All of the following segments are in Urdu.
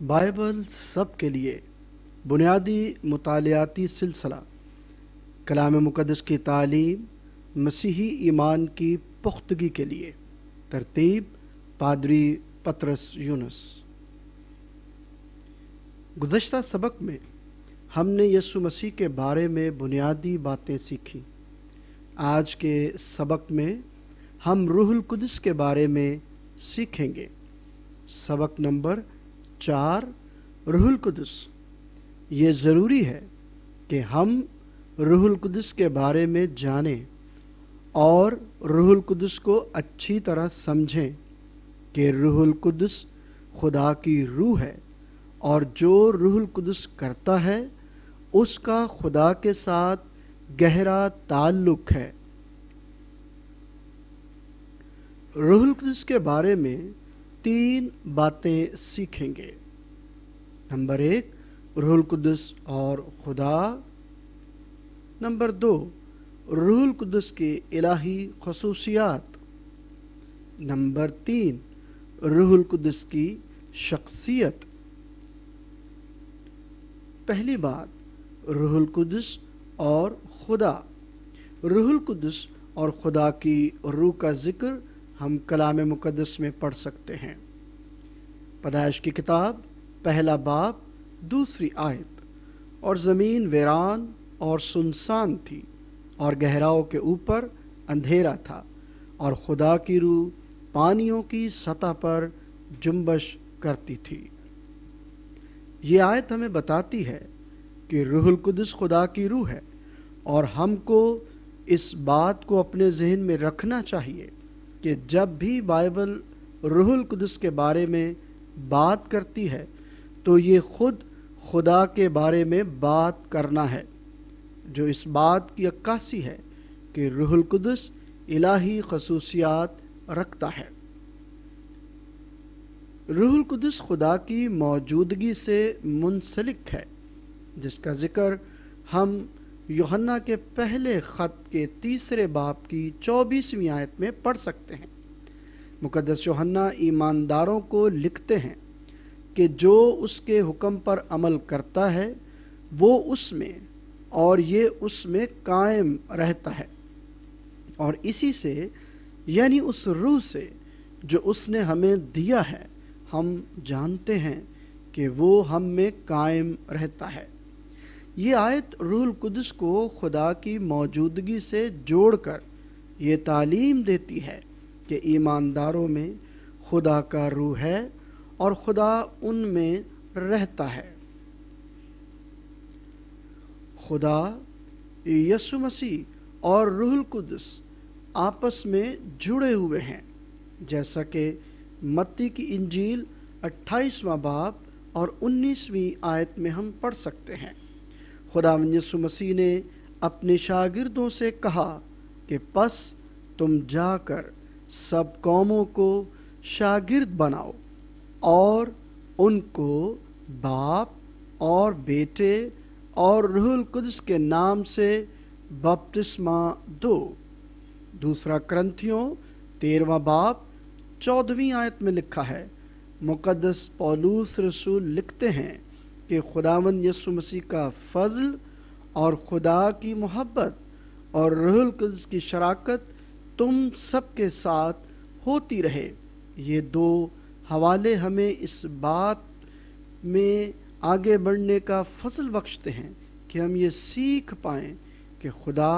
بائبل سب کے لیے بنیادی مطالعاتی سلسلہ، کلام مقدس کی تعلیم مسیحی ایمان کی پختگی کے لیے۔ ترتیب پادری پطرس یونس۔ گزشتہ سبق میں ہم نے یسوع مسیح کے بارے میں بنیادی باتیں سیکھی۔ آج کے سبق میں ہم روح القدس کے بارے میں سیکھیں گے۔ سبق نمبر 4، روح القدس۔ یہ ضروری ہے کہ ہم روح القدس کے بارے میں جانیں اور روح القدس کو اچھی طرح سمجھیں کہ روح القدس خدا کی روح ہے، اور جو روح القدس کرتا ہے اس کا خدا کے ساتھ گہرا تعلق ہے۔ روح القدس کے بارے میں 3 باتیں سیکھیں گے۔ نمبر 1، روح القدس اور خدا۔ نمبر 2، روح القدس کی الہی خصوصیات۔ نمبر 3، روح القدس کی شخصیت۔ پہلی بات، روح القدس اور خدا۔ روح القدس اور خدا کی روح کا ذکر ہم کلام مقدس میں پڑھ سکتے ہیں۔ پیدائش کی کتاب، پہلا باب، 2 آیت۔ اور زمین ویران اور سنسان تھی، اور گہراؤں کے اوپر اندھیرا تھا، اور خدا کی روح پانیوں کی سطح پر جنبش کرتی تھی۔ یہ آیت ہمیں بتاتی ہے کہ روح القدس خدا کی روح ہے، اور ہم کو اس بات کو اپنے ذہن میں رکھنا چاہیے کہ جب بھی بائبل روح القدس کے بارے میں بات کرتی ہے تو یہ خود خدا کے بارے میں بات کرنا ہے، جو اس بات کی عکاسی ہے کہ روح القدس الہی خصوصیات رکھتا ہے۔ روح القدس خدا کی موجودگی سے منسلک ہے، جس کا ذکر ہم یوحنا کے پہلے خط کے 3 باب کی 24ویں آیت میں پڑھ سکتے ہیں۔ مقدس یوحنا ایمانداروں کو لکھتے ہیں کہ جو اس کے حکم پر عمل کرتا ہے وہ اس میں اور یہ اس میں قائم رہتا ہے، اور اسی سے یعنی اس روح سے جو اس نے ہمیں دیا ہے ہم جانتے ہیں کہ وہ ہم میں قائم رہتا ہے۔ یہ آیت روح القدس کو خدا کی موجودگی سے جوڑ کر یہ تعلیم دیتی ہے کہ ایمانداروں میں خدا کا روح ہے اور خدا ان میں رہتا ہے۔ خدا، یسوع مسیح اور روح القدس آپس میں جڑے ہوئے ہیں، جیسا کہ متی کی انجیل 28واں باب اور 19ویں آیت میں ہم پڑھ سکتے ہیں۔ خداوند یسوع مسیح نے اپنے شاگردوں سے کہا کہ پس تم جا کر سب قوموں کو شاگرد بناؤ اور ان کو باپ اور بیٹے اور روح القدس کے نام سے بپتسمہ دو۔ 2 کرنتھیوں 13واں باب 14ویں آیت میں لکھا ہے۔ مقدس پولوس رسول لکھتے ہیں کہ خداوند یسوع مسیح کا فضل اور خدا کی محبت اور روح القدس کی شراکت تم سب کے ساتھ ہوتی رہے۔ یہ 2 حوالے ہمیں اس بات میں آگے بڑھنے کا فضل بخشتے ہیں کہ ہم یہ سیکھ پائیں کہ خدا،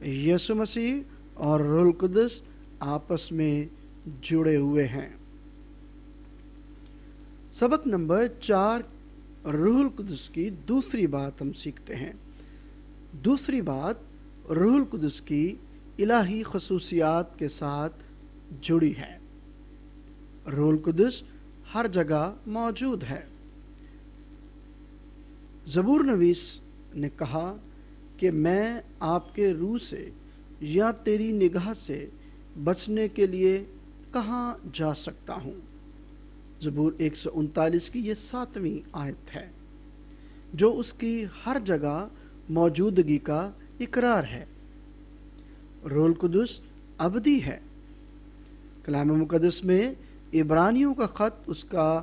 یسوع مسیح اور روح القدس آپس میں جڑے ہوئے ہیں۔ سبق نمبر 4، روح القدس کی دوسری بات ہم سیکھتے ہیں۔ دوسری بات روح القدس کی الہی خصوصیات کے ساتھ جڑی ہے۔ روح القدس ہر جگہ موجود ہے۔ زبور نویس نے کہا کہ میں آپ کے روح سے یا تیری نگاہ سے بچنے کے لیے کہاں جا سکتا ہوں۔ زبور 139 کی یہ 7ویں آیت ہے، جو اس کی ہر جگہ موجودگی کا اقرار ہے۔ روح القدس ابدی ہے۔ کلام مقدس میں عبرانیوں کا خط اس کا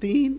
3